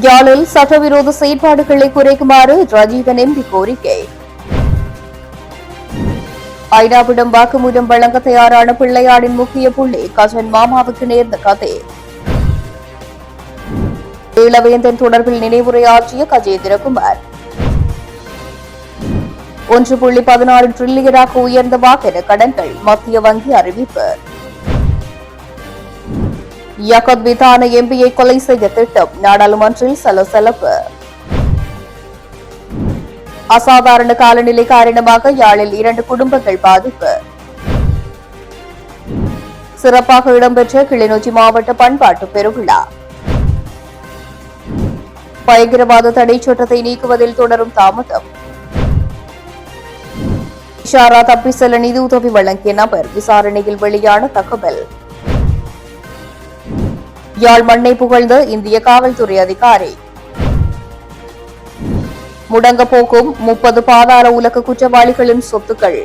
யாழில் சட்டவிரோத செயற்பாடுகளை குறைக்குமாறு ராஜீவன் எம்பி கோரிக்கை. ஐநாவிடம் வாக்குமூலம் வழங்க தயாரான பிள்ளையாடின் முக்கிய புள்ளி கஜன் மாமாவுக்கு நேர்ந்த கதை. ஈழவேந்தன் தொடர்பில் நினைவுரையாற்றிய கஜேந்திரகுமார். 1.16 டிரில்லியனாக உயர்ந்த வாகன கடன்கள் மத்திய வங்கி அறிவிப்பு. யகத் விதான எம்பியை கொலை செய்ய திட்டம் நாடாளுமன்றில் சலசலப்பு. அசாதாரண காலநிலை காரணமாக யாழில் 2 குடும்பங்கள் பாதிப்பு. சிறப்பாக இடம்பெற்ற கிளிநொச்சி மாவட்ட பண்பாட்டு பெருவிழா. பயங்கரவாத தடை சட்டத்தை நீக்குவதில் தொடரும் தாமதம். இஷாரா தப்பி செல்ல நிதி உதவி வழங்கிய நபர் விசாரணையில் வெளியான தகவல். யாழ் மண்ணை புகழ்ந்த இந்திய காவல்துறை அதிகாரி. முடங்க போக்கும் 30 பாதாள உலக குற்றவாளிகளின் சொத்துக்கள்.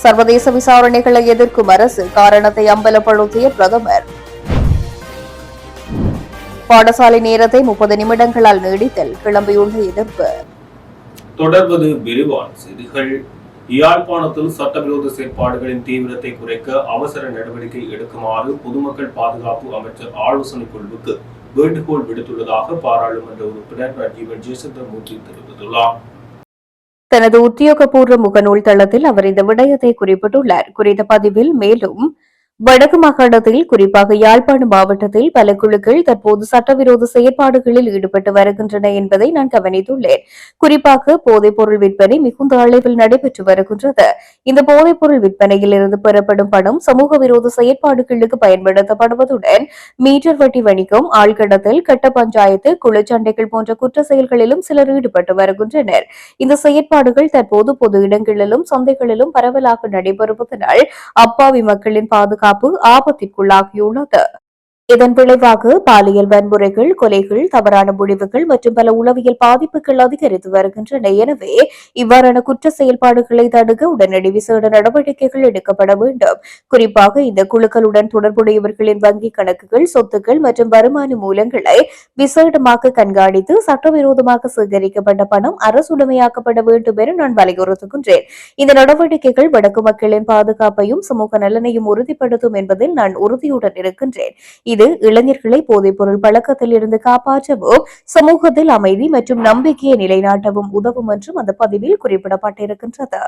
சர்வதேச விசாரணைகளை எதிர்க்கும் அரசு காரணத்தை அம்பலப்படுத்திய பிரதமர். பாடசாலை நேரத்தை 30 நிமிடங்களால் நீடித்தல் கிளம்பியுள்ள எதிர்ப்பு. தொடர்வது விரிவான செய்திகள். யாழ்ப்பாணத்தில் சட்டவிரோத செயற்பாடுகளின் தீவிரத்தை குறைக்க அவசர நடவடிக்கை எடுக்குமாறு பொதுமக்கள் பாதுகாப்பு அமைச்சர் ஆலோசனை குழுவுக்கு வேண்டுகோள் விடுத்துள்ளதாக பாராளுமன்ற உறுப்பினர் ராஜீவன் ஜெயசந்திரமூர்த்தி தெரிவித்துள்ளார். தனது உத்தியோகபூர்வ முகநூல் தளத்தில் அவர் இந்த விடயத்தை குறிப்பிட்டுள்ளார். குறித்த பதிவில் மேலும் வடக்கு மாகாணத்தில் குறிப்பாக யாழ்ப்பாணம் மாவட்டத்தில் பல குழுக்கள் தற்போது சட்டவிரோத செயற்பாடுகளில் ஈடுபட்டு வருகின்றன என்பதை நான் கவனித்துள்ளேன். குறிப்பாக போதைப்பொருள் விற்பனை மிகுந்த அளவில் நடைபெற்று வருகின்றது. இந்த போதைப்பொருள் விற்பனையில் இருந்து பெறப்படும் பணம் சமூக விரோத செயற்பாடுகளுக்கு பயன்படுத்தப்படுவதுடன் மீட்டர் வட்டி வணிகம், ஆழ்கடத்தல், கட்ட பஞ்சாயத்து, குழுச்சண்டைகள் போன்ற குற்ற செயல்களிலும் சிலர் ஈடுபட்டு வருகின்றனர். இந்த செயற்பாடுகள் தற்போது பொது இடங்களிலும் சந்தைகளிலும் பரவலாக நடைபெறுவதனால் அப்பாவி மக்களின் பாதுகாப்பு ஆபத்திற்குள்ளாகியுள்ளது. இதன் விளைவாக பாலியல் வன்முறைகள், கொலைகள், தவறான முடிவுகள் மற்றும் பல உளவியல் பாதிப்புகள் அதிகரித்து வருகின்றன. எனவே இவ்வாறான குற்ற செயல்பாடுகளை தடுக்க உடனடி விசேட நடவடிக்கைகள் எடுக்கப்பட வேண்டும். குறிப்பாக இந்த குழுக்களுடன் தொடர்புடையவர்களின் வங்கிக் கணக்குகள், சொத்துக்கள் மற்றும் வருமான மூலங்களை விசேடமாக கண்காணித்து சட்டவிரோதமாக சேகரிக்கப்பட்ட பணம் அரசுடைமையாக்கப்பட வேண்டும் என நான் வலியுறுத்துகின்றேன். இந்த நடவடிக்கைகள் வடக்கு மக்களின் பாதுகாப்பையும் சமூக நலனையும் உறுதிப்படுத்தும் என்பதில் நான் உறுதியுடன் இருக்கின்றேன். இது இளைஞர்களை போதைப்பொருள் பழக்கத்தில் இருந்து காப்பாற்றவும் சமூகத்தில் அமைதி மற்றும் நம்பிக்கையை நிலைநாட்டவும் உதவும் என்றும் அந்த பதிவில் குறிப்பிடப்பட்டிருக்கின்றது.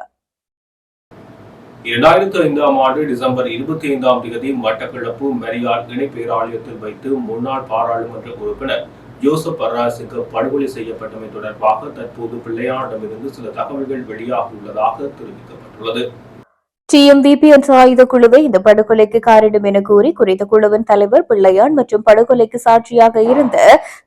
2005ஆம் ஆண்டு டிசம்பர் 25ஆம் தேதி மட்டக்களப்பு மரியாள் இணை பேராலயத்தில் வைத்து முன்னாள் பாராளுமன்ற உறுப்பினர் ஜோசப் பர்ராசுக்கு படுகொலை செய்யப்பட்டமை தொடர்பாக தற்போது பிள்ளையாரிடமிருந்து சில தகவல்கள் வெளியாகியுள்ளதாக தெரிவிக்கப்பட்டுள்ளது. TMVP என்ற ஆயுத குழுவை இந்த படுகொலைக்கு காரணம் என கூறி குறித்த குழுவின் தலைவர் பிள்ளையான் மற்றும் படுகொலைக்கு சாட்சியாக இருந்த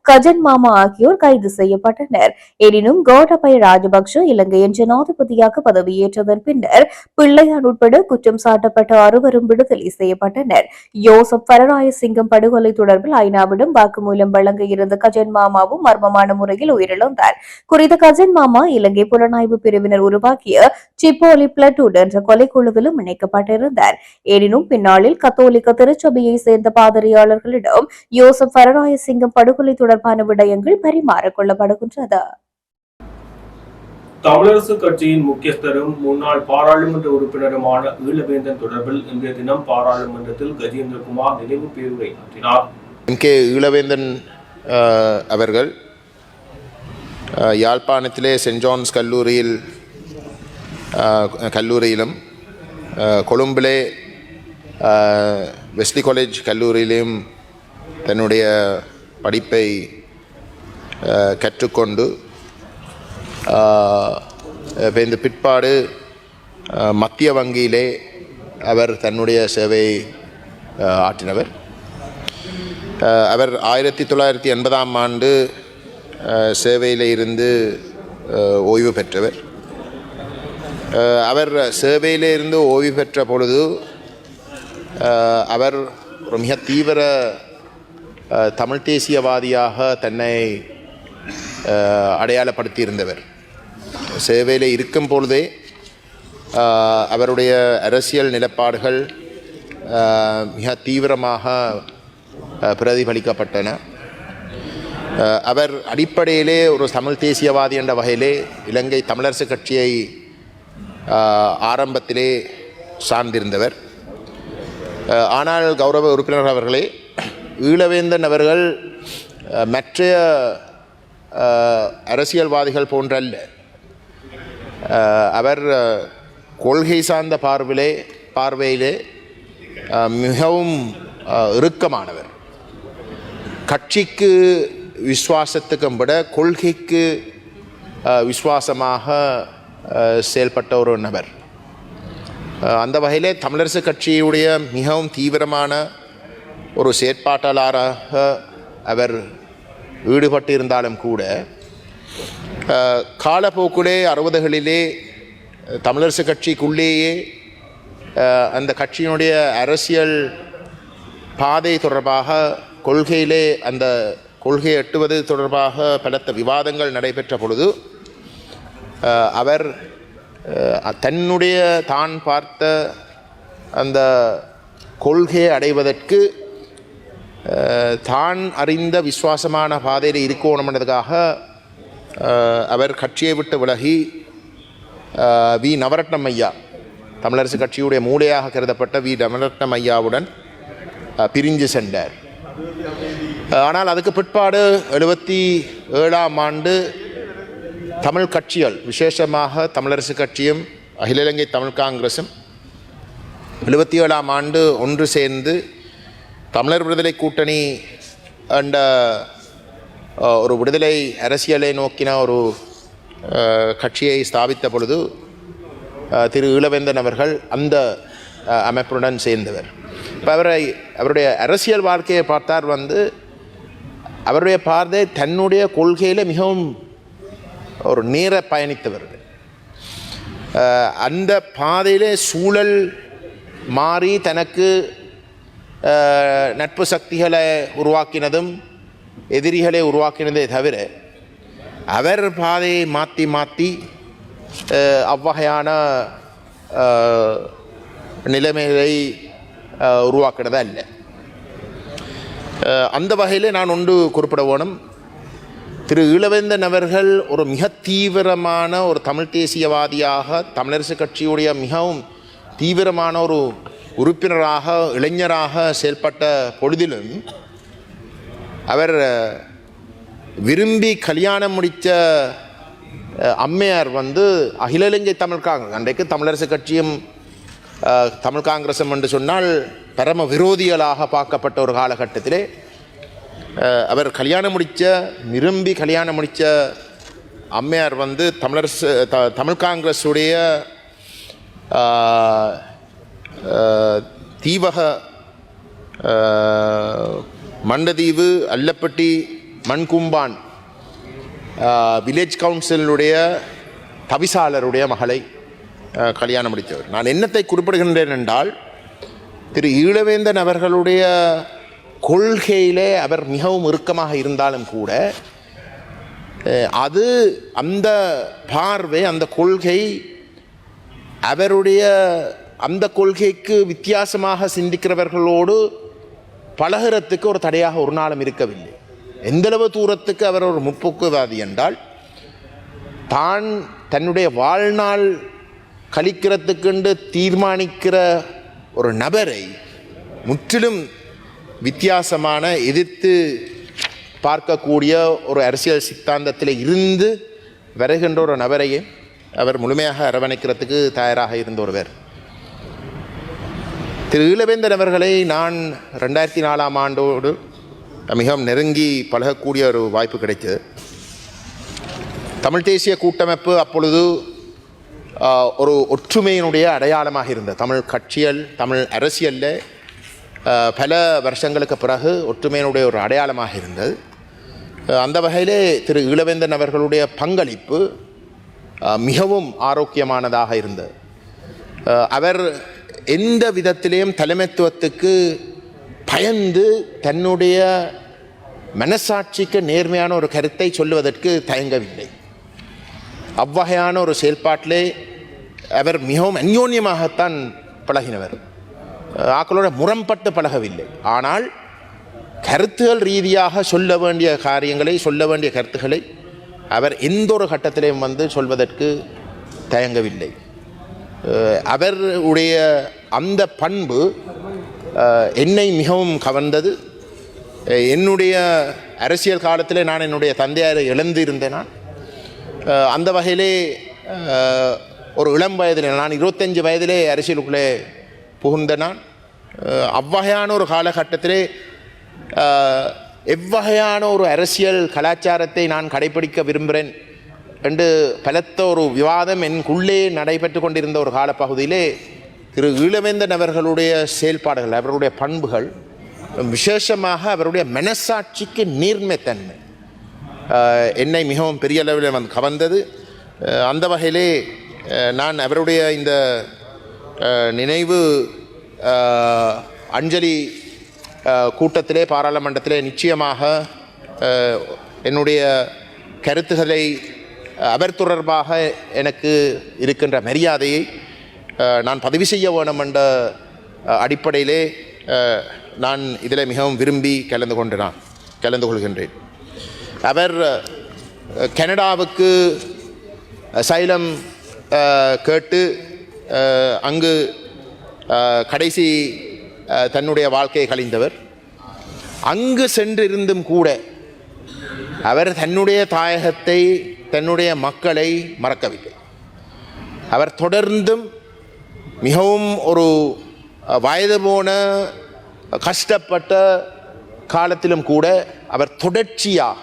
கஜன் மாமா ஆகியோர் கைது செய்யப்பட்டனர். எனினும் கோட்டாபய ராஜபக்ஷ இலங்கையின் ஜனாதிபதியாக பதவியேற்றதன் பின்னர் பிள்ளையான் உட்பட குற்றம் சாட்டப்பட்ட 6 விடுதலை செய்யப்பட்டனர். யோசப் பரராயசிங்கம் படுகொலை தொடர்பில் ஐநாவிடம் வாக்குமூலம் வழங்க இருந்த கஜன் மாமாவும் மர்மமான முறையில் உயிரிழந்தார். குறித்த கஜன் மாமா இலங்கை புலனாய்வு பிரிவினர் உருவாக்கிய சிப்போலி பிளட்டூன் என்ற கொலைக்குழு இணைக்கப்பட்டிருந்தார். எனினும் பின்னாளில் கத்தோலிக்க திருச்சபையை சேர்ந்த பாதிரியாளர்களிடம் யோசப் பரராயசிங்கம் படுகொலை தொடர்பான விடயங்கள் பரிமாறிக் கொள்ளப்படுகின்றது. தமிழரசு கட்சியின் முக்கியஸ்தரும் முன்னாள் பாராளுமன்ற உறுப்பினருமான ஈழவேந்தன் தொடர்பில் இன்றைய தினம் பாராளுமன்றத்தில் கஜேந்திரகுமார் நினைவு பேருரை ஆற்றினார். ஈழவேந்தன் அவர்கள் யாழ்ப்பாணத்திலே சென்ட் ஜான்ஸ் கல்லூரியிலும் கொழும்பிலே வெஸ்லி காலேஜ் கல்லூரியிலும் தன்னுடைய படிப்பை கற்றுக்கொண்டு இந்த பிற்பாடு மத்திய வங்கியிலே அவர் தன்னுடைய சேவையை ஆற்றினவர். அவர் 1980ஆம் ஆண்டு சேவையில் இருந்து ஓய்வு பெற்றவர். அவர் சேவையிலே இருந்து ஓய்வு பெற்ற பொழுது அவர் ஒரு மிக தீவிர தமிழ் தேசியவாதியாக தன்னை அடையாளப்படுத்தியிருந்தவர். சேவையில் இருக்கும் பொழுதே அவருடைய அரசியல் நிலைப்பாடுகள் மிக தீவிரமாக பிரதிபலிக்கப்பட்டன. அவர் அடிப்படையிலே ஒரு தமிழ் தேசியவாதி என்ற வகையிலே இலங்கை தமிழரசு கட்சியை ஆரம்பத்திலே சார்ந்திருந்தவர். ஆனால் கௌரவ உறுப்பினர் அவர்களே, ஈழவேந்தன் அவர்கள் மற்ற அரசியல்வாதிகள் போன்றல்ல. அவர் கொள்கை சார்ந்த பார்வையிலே மிகவும் இறுக்கமானவர். கட்சிக்கு விசுவாசத்துக்கும் விட கொள்கைக்கு விசுவாசமாக செயல்பட்ட ஒரு நபர். அந்த வகையிலே தமிழரசு கட்சியுடைய மிகவும் தீவிரமான ஒரு செயற்பாட்டாளராக அவர் ஈடுபட்டிருந்தாலும் கூட காலப்போக்கிலே 60களிலே தமிழரசு கட்சிக்குள்ளேயே அந்த கட்சியினுடைய அரசியல் பாதை தொடர்பாக கொள்கையிலே அந்த கொள்கையை எட்டுவது தொடர்பாக பலத்த விவாதங்கள் நடைபெற்ற பொழுது அவர் தன்னுடைய தான் பார்த்த அந்த கொள்கையை அடைவதற்கு தான் அறிந்த விசுவாசமான பாதையில் இருக்கணும்ன்றதுக்காக அவர் கட்சியை விட்டு விலகி வி நவரட்னம் ஐயா, தமிழரசு கட்சியுடைய மூளையாக கருதப்பட்ட வி நவரட்னம் ஐயாவுடன் பிரிஞ்சு சென்றார். ஆனால் அதுக்கு பிற்பாடு 77ஆம் ஆண்டு தமிழ் கட்சிகள், விசேஷமாக தமிழரசு கட்சியும் அகில இலங்கை தமிழ் காங்கிரஸும் 77ஆம் ஆண்டு ஒன்று சேர்ந்து தமிழர் விடுதலை கூட்டணி என்ற ஒரு விடுதலை அரசியலை நோக்கின ஒரு கட்சியை ஸ்தாபித்த பொழுது திரு ஈழவேந்தன் அவர்கள் அந்த அமைப்புடன் சேர்ந்தவர். இப்போ அவருடைய அரசியல் வாழ்க்கையை பார்த்தார் அவருடைய பார்வை தன்னுடைய கொள்கையில் மிகவும் ஒரு நேர பயணித்தவர்கள். அந்த பாதையிலே சூழல் மாறி தனக்கு நட்பு சக்திகளை உருவாக்கினதும் எதிரிகளை உருவாக்கினதே தவிர அவர் பாதையை மாற்றி அவ்வகையான நிலைமைகளை உருவாக்கினது அல்ல. அந்த வகையில் நான் ஒன்று குறிப்பிட வேணும். திரு ஈழவேந்தன் அவர்கள் ஒரு மிக தீவிரமான ஒரு தமிழ் தேசியவாதியாக, தமிழரசு கட்சியுடைய மிகவும் தீவிரமான ஒரு உறுப்பினராக, இளைஞராக செயல்பட்ட பொழுதிலும் அவர் விரும்பி கல்யாணம் முடித்த அம்மையார் அகில இலங்கை தமிழ் காங்கிரஸ், அன்றைக்கு தமிழரசு கட்சியும் தமிழ் காங்கிரஸும் என்று சொன்னால் பரம விரோதிகளாக பார்க்கப்பட்ட ஒரு காலகட்டத்திலே அவர் விரும்பி கல்யாணம் முடித்த அம்மையார் தமிழ் காங்கிரஸுடைய தீவக மண்டதீவு அல்லப்பட்டி மண்கும்பான் வில்லேஜ் கவுன்சிலுடைய தவிசாளருடைய மகளை கல்யாணம் முடித்தவர். நான் என்னத்தை குறிப்பிடுகின்றேன் என்றால், திரு ஈழவேந்தன் அவர்களுடைய கொள்கையிலே அவர் மிகவும் இறுக்கமாக இருந்தாலும் கூட அந்த பார்வை, அந்த கொள்கை அவருடைய அந்த கொள்கைக்கு வித்தியாசமாக சிந்திக்கிறவர்களோடு பழகிறதுக்கு ஒரு தடையாக ஒரு நாளும் இருக்கவில்லை. எந்தளவு தூரத்துக்கு அவர் ஒரு முற்போக்குவாதி என்றால், தான் தன்னுடைய வாழ்நாள் கழிக்கிறதுக்கென்று தீர்மானிக்கிற ஒரு நபரை முற்றிலும் வித்தியாசமான எதிர்த்து பார்க்கக்கூடிய ஒரு அரசியல் சித்தாந்தத்தில் இருந்து வருகின்ற ஒரு நபரையே அவர் முழுமையாக அரவணைக்கிறதுக்கு தயாராக இருந்த ஒருவர். திரு ஈழவேந்தன் அவர்களை நான் 2004ஆம் ஆண்டோடு மிகவும் நெருங்கி பழகக்கூடிய ஒரு வாய்ப்பு கிடைத்தது. தமிழ் தேசிய கூட்டமைப்பு அப்பொழுது ஒரு ஒற்றுமையினுடைய அடையாளமாக இருந்தது. தமிழ் கட்சிகள், தமிழ் அரசியலில் பல வருஷங்களுக்கு பிறகு ஒற்றுமையினுடைய ஒரு அடையாளமாக இருந்தது. அந்த வகையிலே திரு ஈழவேந்தன் அவர்களுடைய பங்களிப்பு மிகவும் ஆரோக்கியமானதாக இருந்தது. அவர் எந்த விதத்திலேயும் தலைமைத்துவத்துக்கு பயந்து தன்னுடைய மனசாட்சிக்கு நேர்மையான ஒரு கருத்தை சொல்லுவதற்கு தயங்கவில்லை. அவ்வகையான ஒரு செயல்பாட்டிலே அவர் மிகவும் அந்யோன்யமாகத்தான் பழகினவர். ஆக்களோட முரண்பட்டு பழகவில்லை. ஆனால் கருத்துகள் ரீதியாக சொல்ல வேண்டிய காரியங்களை, சொல்ல வேண்டிய கருத்துக்களை அவர் எந்த ஒரு கட்டத்திலையும் வந்து சொல்வதற்கு தயங்கவில்லை. அவருடைய அந்த பண்பு என்னை மிகவும் கவர்ந்தது. என்னுடைய அரசியல் காலத்தில் நான் என்னுடைய தந்தையாரை இழந்திருந்தேன். நான் அந்த வகையிலே ஒரு இளம் வயதில், நான் 25 வயதிலே அரசியலுக்குள்ளே புகுந்த நான் அவ்வகையான ஒரு காலகட்டத்திலே எவ்வகையான ஒரு அரசியல் கலாச்சாரத்தை நான் கடைபிடிக்க விரும்புகிறேன் என்று பலத்த ஒரு விவாதம் எனக்குள்ளே நடைபெற்று கொண்டிருந்த ஒரு காலப்பகுதியிலே திரு ஈழவேந்தன் அவர்களுடைய செயல்பாடுகள், அவருடைய பண்புகள், விசேஷமாக அவருடைய மனசாட்சிக்கு நீர்மைத்தன்மை என்னை மிகவும் பெரிய அளவில் வந்து கவர்ந்தது. அந்த வகையிலே நான் அவருடைய இந்த நினைவு அஞ்சலி கூட்டத்திலே, பாராளுமன்றத்திலே நிச்சயமாக என்னுடைய கருத்துக்களை, அவர் தொடர்பாக எனக்கு இருக்கின்ற மரியாதையை நான் பதிவு செய்ய வேணும் என்ற அடிப்படையிலே நான் இதில் மிகவும் விரும்பி கலந்து கொள்கின்றேன். அவர் கனடாவுக்கு அசைலம் கேட்டு அங்கு கடைசி தன்னுடைய வாழ்க்கையை கழிந்தவர். அங்கு சென்றிருந்தும் கூட அவர் தன்னுடைய தாயகத்தை, தன்னுடைய மக்களை மறக்கவில்லை. அவர் தொடர்ந்தும் மிகவும் ஒரு வயது போன கஷ்டப்பட்ட காலத்திலும் கூட அவர் தொடர்ச்சியாக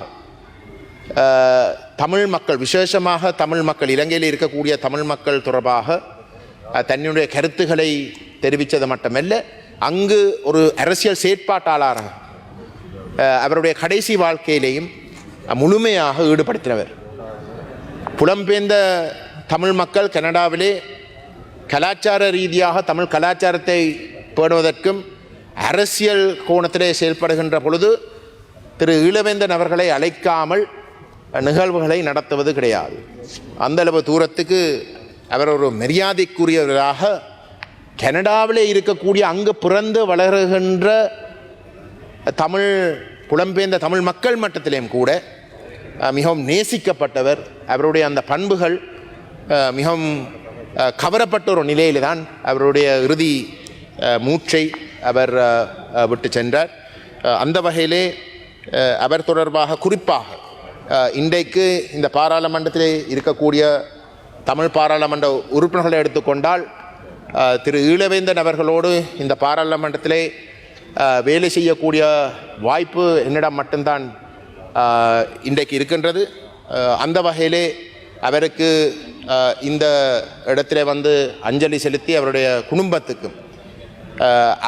தமிழ் மக்கள், விசேஷமாக தமிழ் மக்கள், இலங்கையில் இருக்கக்கூடிய தமிழ் மக்கள் தொடர்பாக தன்னுடைய கருத்துக்களை தெரிவித்தது மட்டுமல்ல, அங்கு ஒரு அரசியல் செயற்பாட்டாளராக அவருடைய கடைசி வாழ்க்கையிலேயும் முழுமையாக ஈடுபடுத்தினவர். புலம்பெயர்ந்த தமிழ் மக்கள் கனடாவிலே கலாச்சார ரீதியாக தமிழ் கலாச்சாரத்தை பேணுவதற்கும் அரசியல் கோணத்திலே செயல்படுகின்ற பொழுது திரு ஈழவேந்தன் அவர்களை அழைக்காமல் நிகழ்வுகளை நடத்துவது கிடையாது. அந்தளவு தூரத்துக்கு அவர் ஒரு மரியாதைக்குரியவராக கனடாவிலே இருக்கக்கூடிய அங்கு பிறந்து வளருகின்ற தமிழ் புலம்பெயர்ந்த தமிழ் மக்கள் மட்டத்திலேயும் கூட மிகவும் நேசிக்கப்பட்டவர். அவருடைய அந்த பண்புகள் மிகவும் கவரப்பட்ட ஒரு நிலையில் தான் அவருடைய இறுதி மூச்சை அவர் விட்டு சென்றார். அந்த வகையிலே அவர் தொடர்பாக குறிப்பாக இன்றைக்கு இந்த பாராளுமன்றத்திலே இருக்கக்கூடிய தமிழ் பாராளுமன்ற உறுப்பினர்களை எடுத்துக்கொண்டால் திரு ஈழவேந்தன் அவர்களோடு இந்த பாராளுமன்றத்திலே வேலை செய்யக்கூடிய வாய்ப்பு என்னிடம் மட்டும்தான் இன்றைக்கு இருக்கின்றது. அந்த வகையிலே அவருக்கு இந்த இடத்துல வந்து அஞ்சலி செலுத்தி அவருடைய குடும்பத்துக்கும்,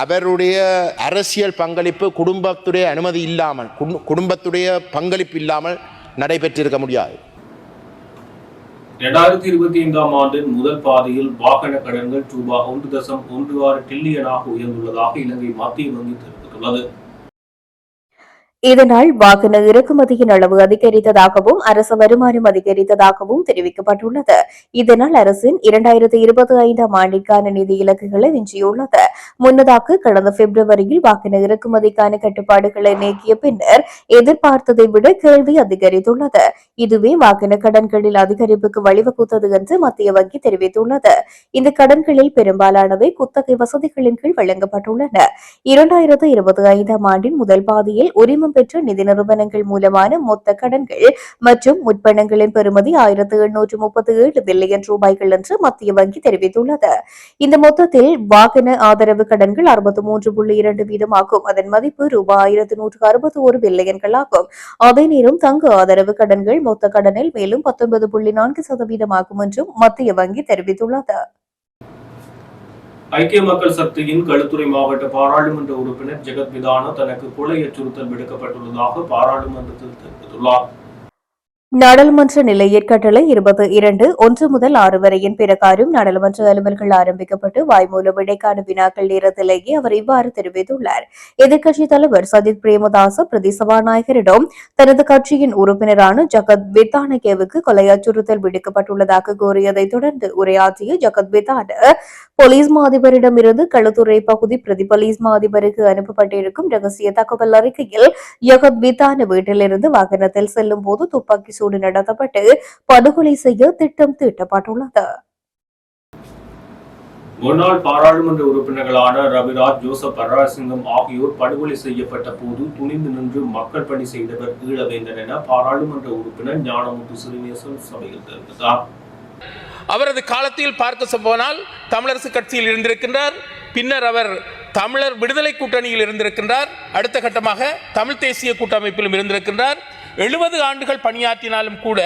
அவருடைய அரசியல் பங்களிப்பு குடும்பத்துடைய அனுமதி இல்லாமல், குடும்பத்துடைய பங்களிப்பு இல்லாமல் நடைபெற்றிருக்க முடியாது. 2025ஆம் ஆண்டின் முதல் பாதையில் வாகன கடன்கள் ரூபாய் 1.16 டிரில்லியனாக உயர்ந்துள்ளதாக இலங்கை மத்திய வங்கி தெரிவித்துள்ளது. இதனால் வாகன இறக்குமதியின் அளவு அதிகரித்ததாகவும் அரசு வருமானம் அதிகரித்ததாகவும் தெரிவிக்கப்பட்டுள்ளது. இதனால் அரசின் 2025ஆம் ஆண்டிற்கான நிதி இலக்குகளை விஞ்சியுள்ளது. முன்னதாக கடந்த பிப்ரவரியில் வாகன இறக்குமதிக்கான கட்டுப்பாடுகளை நீக்கிய பின்னர் எதிர்பார்த்ததை விட கேள்வி அதிகரித்துள்ளது. இதுவே வாகன கடன்களில் அதிகரிப்புக்கு வழிவகுத்தது என்று மத்திய வங்கி தெரிவித்துள்ளது. இந்த கடன்களில் பெரும்பாலானவை குத்தகை வசதிகளின் கீழ் வழங்கப்பட்டுள்ளன. 2025ஆம் ஆண்டின் முதல் பாதியில் உரிமம் பெற்ற நிதி நிறுவனங்கள் மூலமான மொத்த கடன்கள் மற்றும் முற்பணங்களின் பெறுமதி 1837 பில்லியன் ரூபாய்கள் என்று மத்திய வங்கி தெரிவித்துள்ளது. இந்த மொத்தத்தில் வாகன ஆதரவு கடன்கள் 63.2% ஆகும். அதன் மதிப்பு ரூபாய் 1161 பில்லியன்களாகும். அதே நேரம் தங்க ஆதரவு கடன்கள் மொத்த கடனில் மேலும் 19.4% ஆகும் என்றும் மத்திய வங்கி தெரிவித்துள்ளது. ஐக்கிய மக்கள் சக்தியின் களுத்துறை மாவட்ட பாராளுமன்ற உறுப்பினர் ஜெகத் விதான தனக்கு கொலை அச்சுறுத்தல் விடுக்கப்பட்டுள்ளதாக பாராளுமன்றத்தில் தெரிவித்துள்ளார். நாடாளுமன்ற நிலை ஏற்கட்டளை 22(1) முதல் 6 வரையின் பிரகாரம் நாடாளுமன்ற அலுவல்கள் ஆரம்பிக்கப்பட்டு வாய்மூல விடைக்கான வினாக்கள் நேரத்திலேயே அவர் இவ்வாறு தெரிவித்துள்ளார். எதிர்க்கட்சித் தலைவர் சஜித் பிரேமதாச பிரதி சபாநாயகரிடம் தனது கட்சியின் உறுப்பினரான ஜகத் வித்தானகேவுக்கு கொலை அச்சுறுத்தல் விடுக்கப்பட்டுள்ளதாக கூறியதைத் தொடர்ந்து உரையாற்றிய ஜகத் வித்தான போலீஸ் மா அதிபரிடமிருந்து களுத்துறை பகுதி பிரதி போலீஸ் மா அதிபருக்கு அனுப்பப்பட்டிருக்கும் ரகசிய தகவல் அறிக்கையில் யகத் வித்தான வீட்டிலிருந்து வாகனத்தில் செல்லும் போது துப்பாக்கி சூடு நடத்தப்பட்டு படுகொலை செய்ய திட்டம் தீட்டப்பட்டுள்ளது. முன்னாள் பாராளுமன்ற உறுப்பினர்களான ரவிராஜ், ஜோசப் பர்ராசிங்கம் ஆகியோர் படுகொலை செய்யப்பட்ட போது துணிந்து நின்று மக்கள் பணி செய்தவர் ஈழவேந்தன் என பாராளுமன்ற உறுப்பினர் ஞானமுத்து ஸ்ரீநேசன் சபையில் தெரிவித்தார். அவரது காலத்தில் பார்க்க போனால் தமிழரசு கட்சியில் இருந்திருக்கின்றார். பின்னர் அவர் தமிழர் விடுதலை கூட்டணியில் இருந்திருக்கின்றார். அடுத்த கட்டமாக தமிழ் தேசிய கூட்டமைப்பிலும் இருந்திருக்கின்றார். 70 ஆண்டுகள் பணியாற்றினாலும் கூட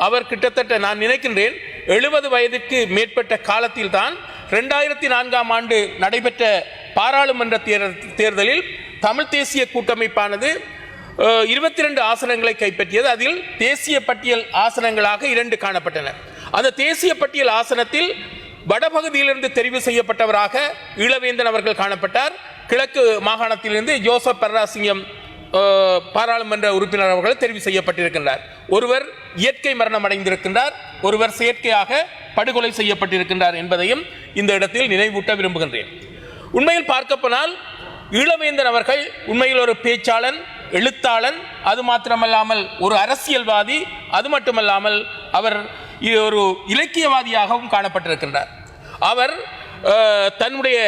அவர் கிட்டத்தட்ட நான் நினைக்கின்றேன் 70 வயதுக்கு மேற்பட்ட காலத்தில் தான் 2004ஆம் ஆண்டு நடைபெற்ற பாராளுமன்ற தேர்தலில் தமிழ் தேசிய கூட்டமைப்பானது 22 ஆசனங்களை கைப்பற்றியது. அதில் தேசிய பட்டியல் ஆசனங்களாக 2 காணப்பட்டன. அந்த தேசிய பட்டியல் ஆசனத்தில் வடபகுதியிலிருந்து தெரிவு செய்யப்பட்டவராக ஈழவேந்தன் அவர்கள் காணப்பட்டார். கிழக்கு மாகாணத்திலிருந்து ஜோசப் பர்ராசிங்கம் பாராளுமன்ற உறுப்பினர் அவர்கள் தெரிவு செய்யப்பட்டிருக்கின்றார். ஒருவர் இயற்கை மரணம் அடைந்திருக்கின்றார், ஒருவர் செயற்கையாக படுகொலை செய்யப்பட்டிருக்கின்றார் என்பதையும் இந்த இடத்தில் நினைவூட்ட விரும்புகின்றேன். உண்மையில் பார்க்கப்போனால் ஈழவேந்தன் அவர்கள் உண்மையில் ஒரு பேச்சாளன், எழுத்தாளன், அது மாத்திரமல்லாமல் ஒரு அரசியல்வாதி, அது மட்டுமல்லாமல் அவர் ஒரு இலக்கியவாதியாகவும் காணப்பட்டிருக்கின்றார். அவர் தன்னுடைய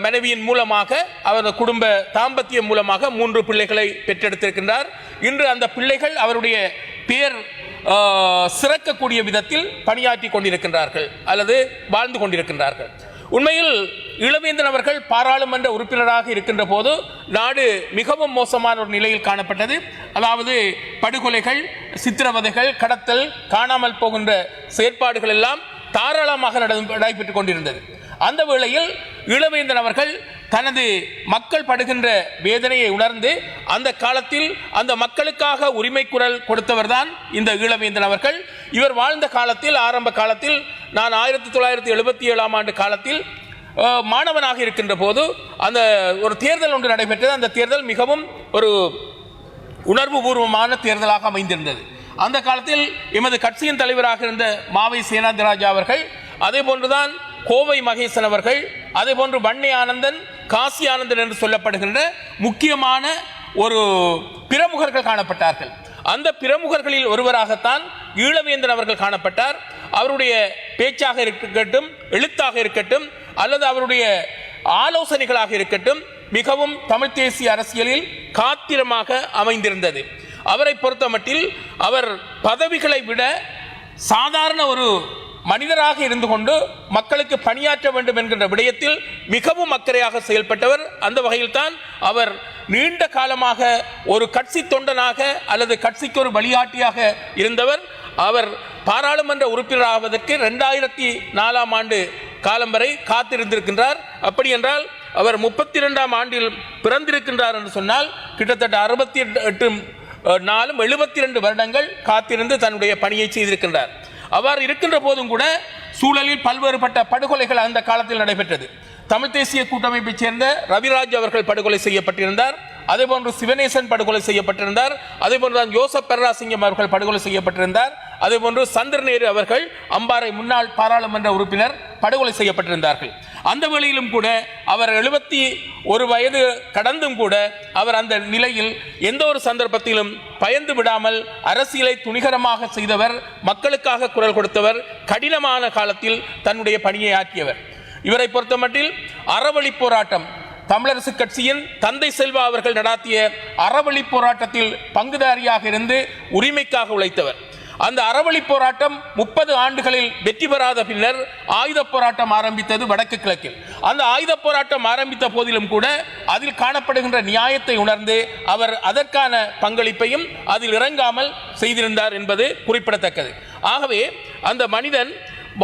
மனைவியின் மூலமாக அவர் குடும்ப தாம்பத்தியம் மூலமாக 3 பிள்ளைகளை பெற்றெடுத்திருக்கின்றார். இன்று அந்த பிள்ளைகள் அவருடைய பெயர் சிறக்கக்கூடிய விதத்தில் பணியாற்றி கொண்டிருக்கின்றார்கள் அல்லது வாழ்ந்து கொண்டிருக்கின்றார்கள். உண்மையில் ஈழவேந்தன் அவர்கள் பாராளுமன்ற உறுப்பினராக இருக்கின்ற போது நாடு மிகவும் மோசமான ஒரு நிலையில் காணப்பட்டது. அதாவது படுகொலைகள், சித்திரவதைகள், கடத்தல், காணாமல் போகின்ற செயற்பாடுகள் எல்லாம் தாராளமாக நடைபெற்றுக் கொண்டிருந்தது. அந்த வேளையில் ஈழவேந்தன் அவர்கள் தனது மக்கள் படுகின்ற வேதனையை உணர்ந்து அந்த காலத்தில் அந்த மக்களுக்காக உரிமை குரல் கொடுத்தவர்தான் இந்த ஈழவேந்தன் அவர்கள். இவர் வாழ்ந்த காலத்தில், ஆரம்ப காலத்தில், நான் 1977ஆம் ஆண்டு காலத்தில் மாணவனாக இருக்கின்ற போது அந்த ஒரு தேர்தல் ஒன்று நடைபெற்றது. அந்த தேர்தல் மிகவும் ஒரு உணர்வு பூர்வமான தேர்தலாக அமைந்திருந்தது. அந்த காலத்தில் எமது கட்சியின் தலைவராக இருந்த மாவை சேனாதிராஜா அவர்கள், அதே போன்றுதான் கோவை மகேசன் அவர்கள், அதே போன்று வன்னி ஆனந்தன், காசி ஆனந்தன் என்று சொல்லப்படுகின்ற முக்கியமான ஒரு பிரமுகர்கள் காணப்பட்டார்கள். அந்த பிரமுகர்களில் ஒருவராகத்தான் ஈழவேந்தன் அவர்கள் காணப்பட்டார். அவருடைய பேச்சாக இருக்கட்டும், எழுத்தாக இருக்கட்டும், அல்லது அவருடைய ஆலோசனைகளாக இருக்கட்டும், மிகவும் தமிழ் தேசிய அரசியலில் காத்திரமாக அமைந்திருந்தது. அவரை பொறுத்தமட்டில் அவர் பதவிகளை விட சாதாரண ஒரு மனிதராக இருந்து கொண்டு மக்களுக்கு பணியாற்ற வேண்டும் என்கின்ற விடயத்தில் மிகவும் அக்கறையாக செயல்பட்டவர். அந்த வகையில் தான் அவர் நீண்ட காலமாக ஒரு கட்சி தொண்டனாக அல்லது கட்சிக்கு ஒரு வழிகாட்டியாக இருந்தவர். அவர் பாராளுமன்ற உறுப்பினராவதற்கு 2004ஆம் ஆண்டு காலம் வரை காத்திருந்திருக்கின்றார். அப்படி என்றால் அவர் 32ஆம் ஆண்டில் பிறந்திருக்கின்றார் என்று சொன்னால் கிட்டத்தட்ட 68 நாளும் 72 வருடங்கள் காத்திருந்து தன்னுடைய பணியை செய்திருக்கின்றார். அவ்வாறு இருக்கின்ற போதும் கூட சூழலில் பல்வேறுபட்ட படுகொலைகள் அந்த காலத்தில் நடைபெற்றது. தமிழ் தேசிய கூட்டமைப்பைச் சேர்ந்த ரவிராஜ் அவர்கள் படுகொலை செய்யப்பட்டிருந்தார். அதேபோன்று சிவனேசன் படுகொலை செய்யப்பட்டிருந்தார். அதேபோன்றுதான் யோசப் பர்ராசிங்கம் அவர்கள் படுகொலை செய்யப்பட்டிருந்தார். அதேபோன்று சந்திரநேரு அவர்கள் அம்பாறை முன்னாள் பாராளுமன்ற உறுப்பினர் படுகொலை செய்யப்பட்டிருந்தார்கள். அந்த வேளையிலும் கூட அவர் 71 வயது கடந்தும் கூட அவர் அந்த நிலையில் எந்த ஒரு சந்தர்ப்பத்திலும் பயந்து விடாமல் அரசியலை துணிகரமாக செய்தவர், மக்களுக்காக குரல் கொடுத்தவர், கடினமான காலத்தில் தன்னுடைய பணியை ஆற்றியவர். இவரை பொறுத்தமட்டில் அறவழி போராட்டம், தமிழரசு கட்சியின் தந்தை செல்வா அவர்கள் நடாத்திய அறவழி போராட்டத்தில் பங்குதாரியாக இருந்து உரிமைக்காக உழைத்தவர். அந்த அறவழி போராட்டம் 30 ஆண்டுகளில் வெற்றி பெறாத பின்னர் ஆயுத போராட்டம் ஆரம்பித்தது வடக்கு கிழக்கில். அந்த ஆயுத போராட்டம் ஆரம்பித்த போதிலும் கூட அதில் காணப்படுகின்ற நியாயத்தை உணர்ந்து அவர் அதற்கான பங்களிப்பையும் அதில் இறங்காமல் செய்திருந்தார் என்பது குறிப்பிடத்தக்கது. ஆகவே அந்த மனிதன்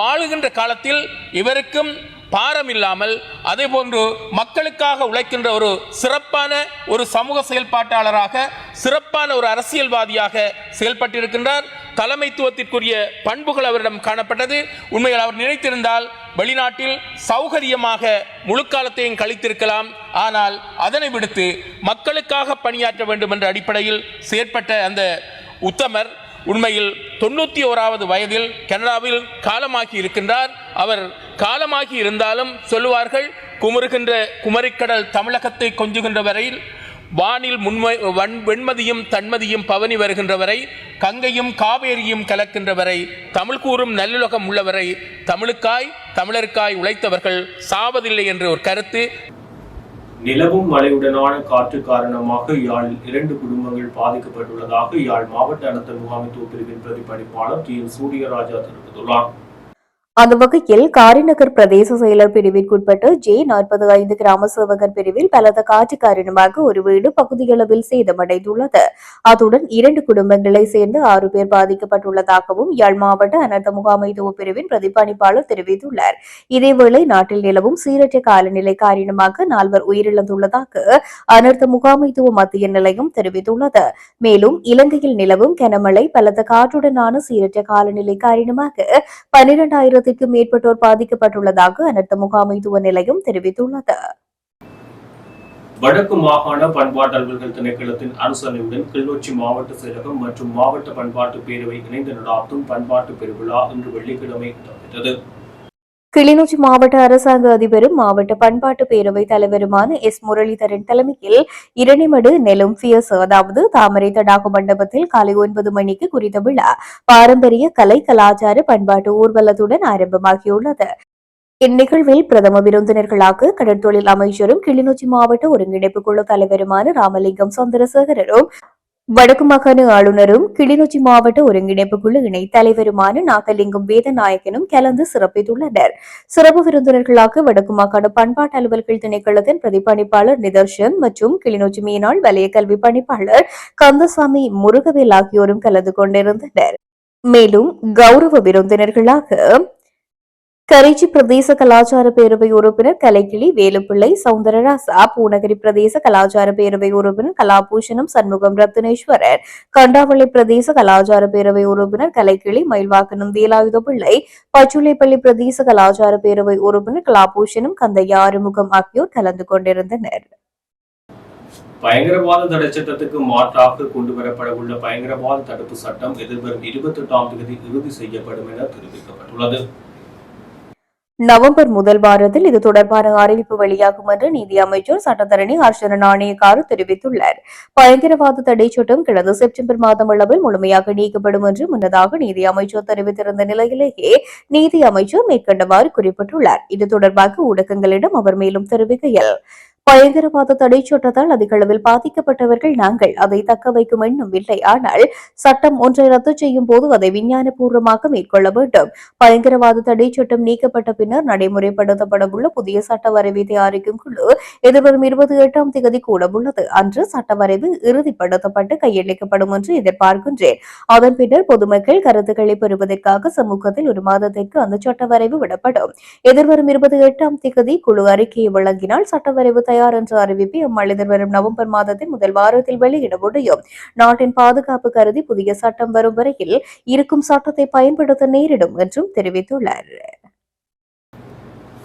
வாழுகின்ற காலத்தில் இவருக்கும் பாரம் இல்லாமல் அதே போன்று மக்களுக்காக உழைக்கின்ற ஒரு சிறப்பான ஒரு சமூக செயல்பாட்டாளராக, சிறப்பான ஒரு அரசியல்வாதியாக செயல்பட்டிருக்கின்றார். தலைமைத்துவத்திற்குரிய பண்புகள் அவரிடம் காணப்பட்டது. உண்மையில் அவர் நினைத்திருந்தால் வெளிநாட்டில் சௌகரியமாக முழு காலத்தையும் கழித்திருக்கலாம். ஆனால் அதனை விடுத்து மக்களுக்காக பணியாற்ற வேண்டும் என்ற அடிப்படையில் செயற்பட்ட அந்த உத்தமர் உண்மையில் 91வது வயதில் கனடாவில் காலமாகி இருக்கின்றார். அவர் காலமாகி இருந்தாலும் சொல்லுவார்கள், குமருகின்ற குமரிக்கடல் தமிழகத்தை கொஞ்சுகின்ற வரையில், வானில் வெண்மதியும் தன்மதியும் பவனி வருகின்ற வரை, கங்கையும் காவேரியும் கலக்கின்ற வரை, தமிழ் கூறும் நல்லுலகம் உள்ளவரை, தமிழுக்காய் தமிழருக்காய் உழைத்தவர்கள் சாவதில்லை என்ற ஒரு கருத்து. நிலவும் மழையுடனான காற்று காரணமாக யாழில் 2 குடும்பங்கள் பாதிக்கப்பட்டுள்ளதாக யாழ் மாவட்ட அனர்த்த முகாமைத்துவ பிரிவின் பிரதிபலிப்பாளர் டி என் சூரியராஜா தெரிவித்துள்ளார். அந்த வகையில் காரிநகர் பிரதேச செயலர் பிரிவிற்குட்பட்ட J45 கிராம சேவகர் பிரிவில் பலத்த காற்று காரணமாக ஒரு வீடு பகுதியளவில் சேதமடைந்துள்ளது. அத்துடன் 2 குடும்பங்களை சேர்ந்து 6 பேர் பாதிக்கப்பட்டுள்ளதாகவும் யாழ் மாவட்ட அனர்த்த முகாமைத்துவ பிரிவின் பிரதிபலிப்பாளர் தெரிவித்துள்ளார். இதேவேளை நாட்டில் நிலவும் சீரற்ற காலநிலை காரணமாக 4 உயிரிழந்துள்ளதாக அனர்த்த முகாமைத்துவ மத்திய நிலையம் தெரிவித்துள்ளது. மேலும் இலங்கையில் நிலவும் கனமழை, பலத்த காற்றுடனான சீரற்ற காலநிலை காரணமாக 12,000 மேற்பட்டோர் பாதிக்கப்பட்டுள்ளதாக அனர்த்த முகாமைத்துவ நிலையம் தெரிவித்துள்ளது. வடக்கு மாகாண பண்பாட்டு அலுவல்கள் திணைக்களத்தின் அனுசரணையுடன் கிளிநொச்சி மாவட்ட செயலகம் மற்றும் மாவட்ட பண்பாட்டு பேரவை இணைந்து நடாத்தும் பண்பாட்டு பெருவிழா இன்று வெள்ளிக்கிழமை இடம்பெற்றது. கிளிநொச்சி மாவட்ட அரசாங்க அதிபரும் மாவட்ட பண்பாட்டு பேரவை தலைவருமான எஸ் முரளிதரன் தலைமையில் இரணிமடு நெலும் பியர்ஸ் அதாவது தாமரை தடாக மண்டபத்தில் காலை 9 மணிக்கு குறித்த விழா பாரம்பரிய கலை கலாச்சார பண்பாட்டு ஊர்வலத்துடன் ஆரம்பமாகியுள்ளது. இந்நிகழ்வில் பிரதம விருந்தினர்களாக கடற்தொழில் அமைச்சரும் கிளிநொச்சி மாவட்ட ஒருங்கிணைப்பு குழு தலைவருமான ராமலிங்கம் சந்திரசேகரரும், வடக்கு மாகாண ஆளுநரும் கிளிநொச்சி மாவட்ட ஒருங்கிணைப்பு குழு இணைத் தலைவருமான நாகலிங்கம் வேதநாயகனும் கலந்து சிறப்பித்துள்ளனர். சிறப்பு விருந்தினர்களாக வடக்கு மாகாண பண்பாட்டு அலுவல்கள் திணைக்களத்தின் பிரதிபலிப்பாளர் நிதர்ஷன் மற்றும் கிளிநொச்சி மீனாள் வலய கல்வி பணிப்பாளர் கந்தசாமி முருகவேல் ஆகியோரும் கலந்து கொண்டிருந்தனர். மேலும் கௌரவ விருந்தினர்களாக கரைச்சி பிரதேச கலாச்சார பேரவை உறுப்பினர் கலைக்கிளி வேலுப்பிள்ளை சவுந்தரராசா, பூநகரி பிரதேச கலாச்சார பேரவை உறுப்பினர் கலாபூஷணம் சண்முகம் ரத்னேஸ்வரர், கண்டாவளி பிரதேச கலாச்சார பேரவை உறுப்பினர் கலைக்கிளி மயில்வாக்கனம் வேலாயுத பிள்ளை, பச்சுளைப்பள்ளி பிரதேச கலாச்சார பேரவை உறுப்பினர் கலாபூஷணம் கந்தையா ஆறுமுகம் ஆகியோர் கலந்து கொண்டிருந்தனர். பயங்கரவாத தடை சட்டத்துக்கு மாற்றாக கொண்டுவரப்படவுள்ள பயங்கரவாத தடுப்பு சட்டம் எதிர்வரும் 28ஆம் தேதி இறுதி செய்யப்படும் என தெரிவிக்கப்பட்டுள்ளது. நவம்பர் முதல் வாரத்தில் இது தொடர்பான அறிவிப்பு வெளியாகும் என்று நீதி அமைச்சர் சட்டத்தரணி ஹர்ஷன நாணயக்காரு தெரிவித்துள்ளார். பயங்கரவாத தடை சட்டம் கடந்த செப்டம்பர் மாதம் அளவில் முழுமையாக நீக்கப்படும் என்று முன்னதாக நீதி அமைச்சர் தெரிவித்திருந்த நிலையிலேயே நீதி அமைச்சர் மேற்கண்டவாறு குறிப்பிட்டுள்ளார். இது தொடர்பாக ஊடகங்களிடம் அவர் மேலும் தெரிவிக்கையில், பயங்கரவாத தடை சட்டத்தால் அதிக அளவில் பாதிக்கப்பட்டவர்கள் நாங்கள். அதை தக்க வைக்கும் எண்ணம் இல்லை. ஆனால் சட்டம் ஒன்றை ரத்து செய்யும் போது அதை விஞ்ஞானபூர்வமாக மேற்கொள்ள வேண்டும். பயங்கரவாத தடை சட்டம் நீக்கப்பட்ட பின்னர் நடைமுறைப்படுத்தப்படவுள்ள புதிய சட்ட வரைவை தயாரிக்கும் குழு எதிர்வரும் 28ஆம் தேதி கூடவுள்ளது. அன்று சட்ட வரைவு இறுதிப்படுத்தப்பட்டு கையளிக்கப்படும் என்று எதிர்பார்க்கின்றேன். அதன் பின்னர் பொதுமக்கள் கருத்துக்களை பெறுவதற்காக சமூகத்தில் ஒரு மாதத்திற்கு அந்த சட்ட வரைவு விடப்படும். எதிர்வரும் 28ஆம் தேதி குழு அறிக்கையை வழங்கினால் சட்ட வரைவு தயார் என்ற அறிவிப்பை எதிர்வரும் நவம்பர் மாதத்தின் முதல் வாரத்தில் வெளியிட முடியும். நாட்டின் பாதுகாப்பு கருதி புதிய சட்டம் வரும் வரையில் இருக்கும் சட்டத்தை பயன்படுத்த நேரிடும் என்றும் தெரிவித்துள்ளார்.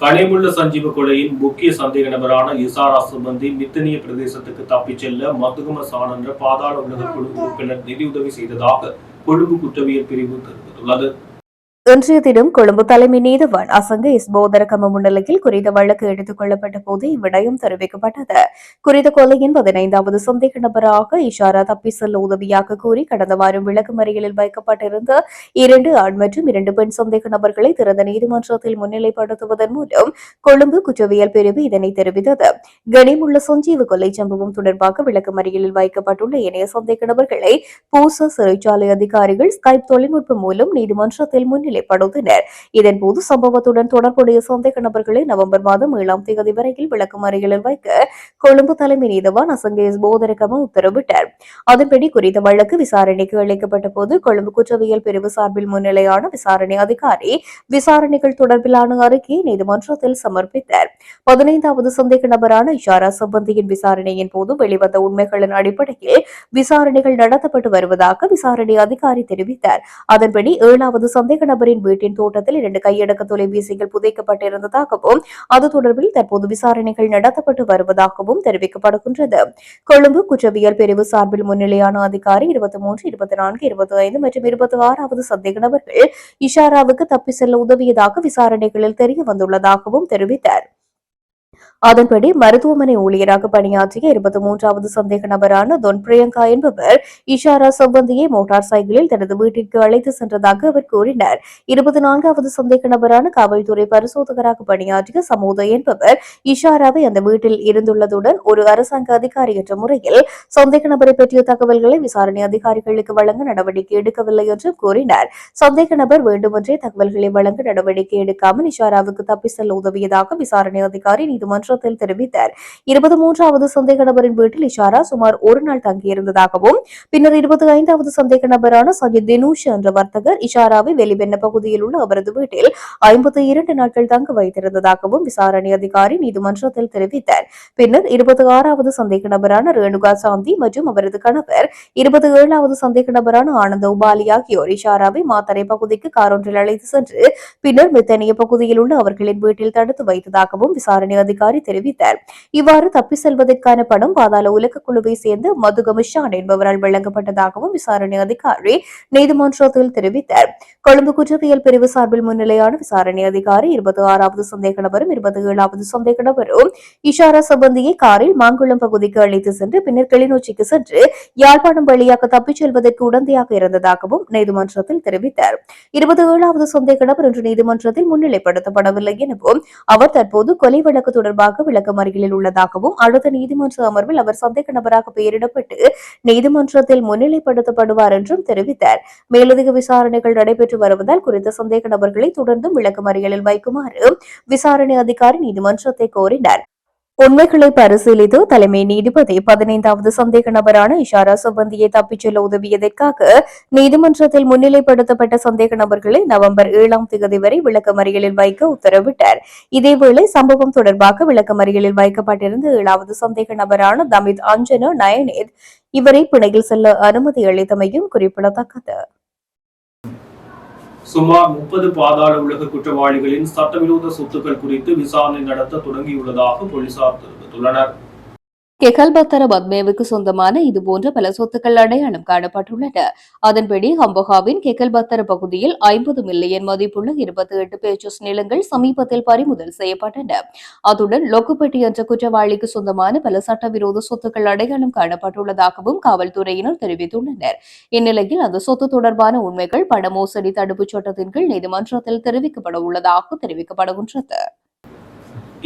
கனிமுள்ள சஞ்சீவ கொலையின் முக்கிய சந்தேக நபரான இசாரா சுமந்தி மித்தனிய பிரதேசத்துக்கு தப்பிச் செல்ல மதுகம சாணன்ற பாதாள உலக குழு உறுப்பினர் நிதியுதவி செய்ததாக கொழும்பு குற்றவியல் பிரிவு தெரிவித்துள்ளது. இன்றைய தினம் கொழும்பு தலைமை நீதிவான் அசங்க எஸ் போதரகம முன்னிலையில் குறித்த வழக்கு எடுத்துக் கொள்ளப்பட்ட போது இவ்விடயம் தெரிவிக்கப்பட்டது. குறித்த கொலையின் 15வது சந்தேக நபராக இஷாரா தப்பி செல்ல உதவியாக கூறி கடந்த வாரம் விளக்குமறியலில் வைக்கப்பட்டிருந்த 2 ஆண் மற்றும் 2 பெண் சந்தேக நபர்களை திறந்த நீதிமன்றத்தில் முன்னிலைப்படுத்துவதன் மூலம் கொழும்பு குற்றவியல் பிரிவு இதனை தெரிவித்தது. கனிமுள்ள சஞ்சீவ கொலை சம்பவம் தொடர்பாக விளக்குமறியலில் வைக்கப்பட்டுள்ள இணைய சந்தேக நபர்களை பூசா சிறைச்சாலை அதிகாரிகள் ஸ்கைப் தொழில்நுட்பம் மூலம் நீதிமன்றத்தில் முன்னிலைப்படுத்தினர். இதன்போது சம்பவத்துடன் தொடர்புடைய சந்தேக நபர்களை நவம்பர் மாதம் 7ஆம் தேதி வரையில் விளக்குமறியலில் வைக்க கொழும்பு தலைமை நீதிவான் அசங்க எஸ் போதரகம உத்தரவிட்டார். அதன்படி குறித்த வழக்கு விசாரணைக்கு அளிக்கப்பட்ட போது கொழும்பு குற்றவியல் பிரிவு சார்பில் முன்னிலையான விசாரணை அதிகாரி விசாரணைகள் தொடர்பிலான அறிக்கையை நீதிமன்றத்தில் சமர்ப்பித்தார். 15வது சந்தேக நபரான இஷாரா சம்பந்தியின் விசாரணையின் போது வெளிவந்த உண்மைகளின் அடிப்படையில் விசாரணைகள் நடத்தப்பட்டு வருவதாக விசாரணை அதிகாரி தெரிவித்தார். அதன்படி 7வது சந்தேக நபர் நபரின் வீட்டின் தோட்டத்தில் 2 கையடக்க தொலைபேசிகள் புதைக்கப்பட்டிருந்ததாகவும் அது தொடர்பில் தற்போது விசாரணைகள் நடத்தப்பட்டு வருவதாகவும் தெரிவிக்கப்படுகின்றது. கொழும்பு குற்றவியல் பிரிவு சார்பில் முன்னிலையான அதிகாரி 23, 24, 25 மற்றும் 26வது சந்தேக நபர்கள் இஷாராவுக்கு தப்பி செல்ல உதவியதாக விசாரணைகளில் தெரிய வந்துள்ளதாகவும் தெரிவித்தார். அதன்படி மருத்துவமனை ஊழியராக பணியாற்றிய 23வது சந்தேக நபரான தொன் பிரியங்கா என்பவர் இஷாரா சம்பந்தியை மோட்டார் சைக்கிளில் தனது வீட்டிற்கு அழைத்து சென்றதாக அவர் கூறினார். 24வது சந்தேக நபரான காவல்துறை பரிசோதகராக பணியாற்றிய சமூக என்பவர் இஷாராவை அந்த வீட்டில் இருந்துள்ளதுடன் ஒரு அரசாங்க அதிகாரி என்ற முறையில் சந்தேக நபரை பற்றிய தகவல்களை விசாரணை அதிகாரிகளுக்கு வழங்க நடவடிக்கை எடுக்கவில்லை என்று கூறினார். சந்தேக நபர் வேண்டுமென்றே தகவல்களை வழங்க நடவடிக்கை எடுக்காமல் இஷாராவுக்கு தப்பி செல்ல உதவியதாக விசாரணை அதிகாரி நீதிமன்றத்தில் தெரிவித்தார். 23வது சந்தேக நபரின் வீட்டில் இஷாரா சுமார் ஒரு நாள் தங்கியிருந்ததாகவும் பின்னர் 25வது சந்தேக நபரான சஜித் தினூஷ் என்ற வர்த்தகர் இஷாராவை வெளிவெண்ண பகுதியில் உள்ள அவரது வீட்டில் 52 நாட்கள் தங்க வைத்திருந்ததாகவும் விசாரணை அதிகாரி நீதிமன்றத்தில் தெரிவித்தார். பின்னர் 26வது சந்தேக நபரான ரேணுகா சாந்தி மற்றும் அவரது கணவர் 27வது சந்தேக நபரான ஆனந்த உபாலி ஆகியோர் இஷாராவை மாத்தறை பகுதிக்கு காரொன்றில் அழைத்து சென்று பின்னர் மெத்தனிய பகுதியில் உள்ள அவர்களின் வீட்டில் தடுத்து வைத்ததாகவும் விசாரணை அதிகாரி தெரிவித்தார். இவ்வாறு தப்பி செல்வதற்கான பணம் பாதாள உலக குழுவை சேர்ந்த மதுகமிஷான் என்பவரால் வழங்கப்பட்டதாகவும் விசாரணை அதிகாரி நீதிமன்றத்தில் தெரிவித்தார். கொழும்பு குற்றவியல் பிரிவு சார்பில் முன்னிலையான விசாரணை அதிகாரி 26வது சந்தேக நபரும் 27வது சந்தேக நபரும் இஷாரா சம்பந்தியை காரில் மாங்குளம் பகுதிக்கு அழைத்து சென்று பின்னர் கிளிநொச்சிக்கு சென்று யாழ்ப்பாணம் வழியாக தப்பிச் செல்வதற்கு உடந்தையாக இருந்ததாகவும் நீதிமன்றத்தில் தெரிவித்தார். 27வது சந்தேக நபர் இன்று நீதிமன்றத்தில் முன்னிலைப்படுத்தப்படவில்லை எனவும் அவர் தற்போது கொலை வழக்கு தொடர்பாக விளக்கமறியலில் உள்ளதாகவும் அடுத்த நீதிமன்ற அமர்வில் அவர் சந்தேக நபராக பெயரிடப்பட்டு நீதிமன்றத்தில் முன்னிலைப்படுத்தப்படுவார் என்றும் தெரிவித்தார். மேலதிக விசாரணைகள் நடைபெற்று வருவதால் குறித்த சந்தேக நபர்களை தொடர்ந்தும் விளக்கமறியலில் வைக்குமாறு விசாரணை அதிகாரி நீதிமன்றத்தை கோரினார். உண்மைகளை பரிசீலித்து தலைமை நீதிபதி 15வது சந்தேக நபரான இஷாரா சம்பந்தியை தப்பிச் செல்ல உதவியதற்காக நீதிமன்றத்தில் முன்னிலைப்படுத்தப்பட்ட சந்தேக நபர்களை நவம்பர் 7ஆம் தேதி வரை விளக்கமறியலில் வைக்க உத்தரவிட்டார். இதேவேளை சம்பவம் தொடர்பாக விளக்கமறியலில் வைக்கப்பட்டிருந்த 7வது சந்தேக நபரான தமித் அஞ்சன நயனேத் இவரை பிணையில் செல்ல அனுமதி அளித்தமையும் குறிப்பிடத்தக்கது. சுமார் 30 பாதாள உலக குற்றவாளிகளின் சட்டவிரோத சொத்துக்கள் குறித்து விசாரணை நடத்த தொடங்கியுள்ளதாக போலீசார் தெரிவித்துள்ளனர். கெகல்பத்தர பத்மேவுக்கு சொந்தமான இதுபோன்ற பல சொத்துக்கள் அடையாளம் காணப்பட்டுள்ளன. அதன்படி ஹம்பகாவின் கெகல்பத்தர பகுதியில் 50 மில்லியன் மதிப்புள்ள 28 பேச்சஸ் நிலங்கள் சமீபத்தில் பறிமுதல் செய்யப்பட்டன. அத்துடன் லொக்குப்பட்டி என்ற குற்றவாளிக்கு சொந்தமான பல சட்டவிரோத சொத்துக்கள் அடையாளம் காணப்பட்டுள்ளதாகவும் காவல்துறையினர் தெரிவித்துள்ளனர். இந்நிலையில் அந்த சொத்து தொடர்பான உண்மைகள் பண மோசடி தடுப்புச் சட்டத்தின் கீழ் நீதிமன்றத்தில் தெரிவிக்கப்பட உள்ளதாக தெரிவிக்கப்படுகின்றது.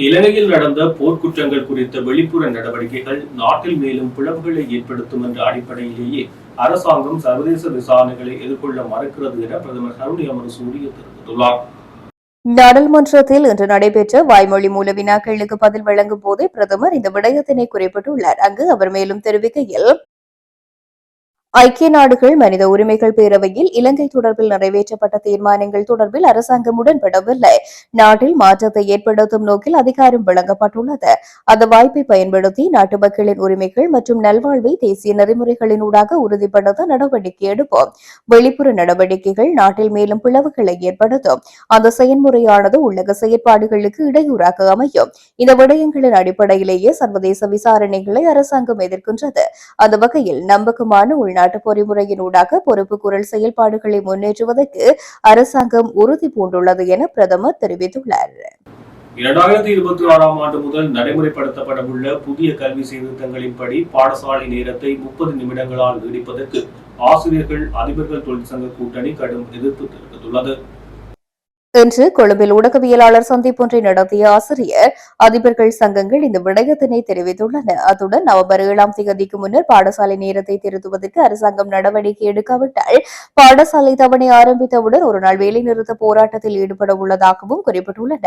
இலங்கையில் நடந்த போர்க்குற்றங்கள் குறித்த வெளிப்புற நடவடிக்கைகள் நாட்டில் மேலும் பிளவுகளை ஏற்படுத்தும் என்ற அடிப்படையிலேயே அரசாங்கம் சர்வதேச விசாரணைகளை எதிர்கொள்ள மறுக்கிறது என பிரதமர் ஹருணி அமரசூரிய தெரிவித்துள்ளார். நாடாளுமன்றத்தில் இன்று நடைபெற்ற வாய்மொழி மூல வினாக்களுக்கு பதில் வழங்கும் போதே பிரதமர் இந்த விடயத்தினை குறிப்பிட்டுள்ளார். அங்கு அவர் மேலும் தெரிவிக்கையில், ஐக்கிய நாடுகள் மனித உரிமைகள் பேரவையில் இலங்கை தொடர்பில் நிறைவேற்றப்பட்ட தீர்மானங்கள் தொடர்பில் அரசாங்கம் உடன்படவில்லை. நாட்டில் மாற்றத்தை ஏற்படுத்தும் நோக்கில் அதிகாரம் வழங்கப்பட்டுள்ளது. அந்த வாய்ப்பை பயன்படுத்தி நாட்டு மக்களின் உரிமைகள் மற்றும் நல்வாழ்வை தேசிய நெறிமுறைகளினூடாக உறுதிப்படுத்த நடவடிக்கை எடுப்போம். வெளிப்புற நடவடிக்கைகள் நாட்டில் மேலும் பிளவுகளை ஏற்படுத்தும். அந்த செயல்முறையானது உள்ளக செயற்பாடுகளுக்கு இடையூறாக அமையும். இந்த விடயங்களின் அடிப்படையிலேயே சர்வதேச விசாரணைகளை அரசாங்கம் எதிர்க்கின்றது. அந்த வகையில் நம்பகமான உள்நாட்டு பொறிமுறையினூடாக பொறுப்பு குரல் செயல்பாடுகளை முன்னேற்றுவதற்கு அரசாங்கம் உறுதி பூண்டுள்ளது என பிரதமர் தெரிவித்துள்ளார். 2026ஆம் ஆண்டு முதல் நடைமுறைப்படுத்தப்படவுள்ள புதிய கல்வி சீர்திருத்தங்களின்படி பாடசாலை நேரத்தை 30 நிமிடங்களால் நீடிப்பதற்கு ஆசிரியர்கள் அதிபர்கள் தொழிற்சங்க கூட்டணி கடும் எதிர்ப்பு தெரிவித்துள்ளது. இன்று கொழும்பில் ஊடகவியலாளர் சந்திப்பொன்றை நடத்திய ஆசிரியர் அதிபர்கள் சங்கங்கள் இந்த விடயத்தினை தெரிவித்துள்ளன. அத்துடன் நவம்பர் 7ஆம் தேதிக்கு முன்னர் பாடசாலை நேரத்தை திருத்துவதற்கு அரசாங்கம் நடவடிக்கை எடுக்காவிட்டால் பாடசாலை தவணை ஆரம்பித்தவுடன் ஒருநாள் வேலைநிறுத்த போராட்டத்தில் ஈடுபட உள்ளதாகவும் குறிப்பிட்டுள்ளன.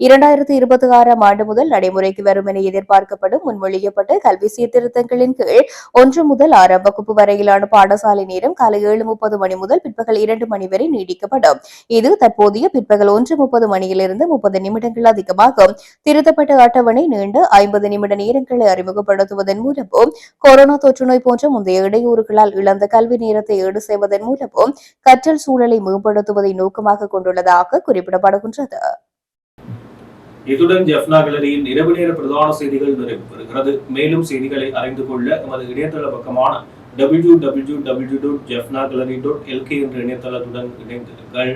2026ஆம் ஆண்டு முதல் நடைமுறைக்கு வரும் என எதிர்பார்க்கப்படும் முன்மொழியப்பட்ட கல்வி சீர்திருத்தங்களின் கீழ் 1 முதல் 6ஆம் வகுப்பு வரையிலான பாடசாலை நேரம் காலை 7:30 மணி முதல் பிற்பகல் 2 மணி வரை நீடிக்கப்படும். இது தற்போதைய பிற்பகல் 1:30 மணியிலிருந்து 30 நிமிடங்கள் அதிகமாகும். திருத்தப்பட்ட அட்டவணை நீண்ட 50 நிமிட நேரங்களை அறிமுகப்படுத்துவதன் மூலமும் கொரோனா தொற்றுநோய் போன்ற முந்தைய இடையூறுகளால் இழந்த கல்வி நேரத்தை ஈடு செய்வதன் மூலமும் கற்றல் சூழலை மேம்படுத்துவதை நோக்கமாக கொண்டுள்ளதாக குறிப்பிடப்படுகின்றது. இத்துடன் ஜெஃப்னா கேலரியின் இரவு நேர பிரதான செய்திகள் நிறைவு பெறுகிறது. மேலும் செய்திகளை அறிந்து கொள்ள எமது இணையதள பக்கமான www.jeffnagallery.lk என்ற இணையதளத்துடன் இணைந்திருங்கள்.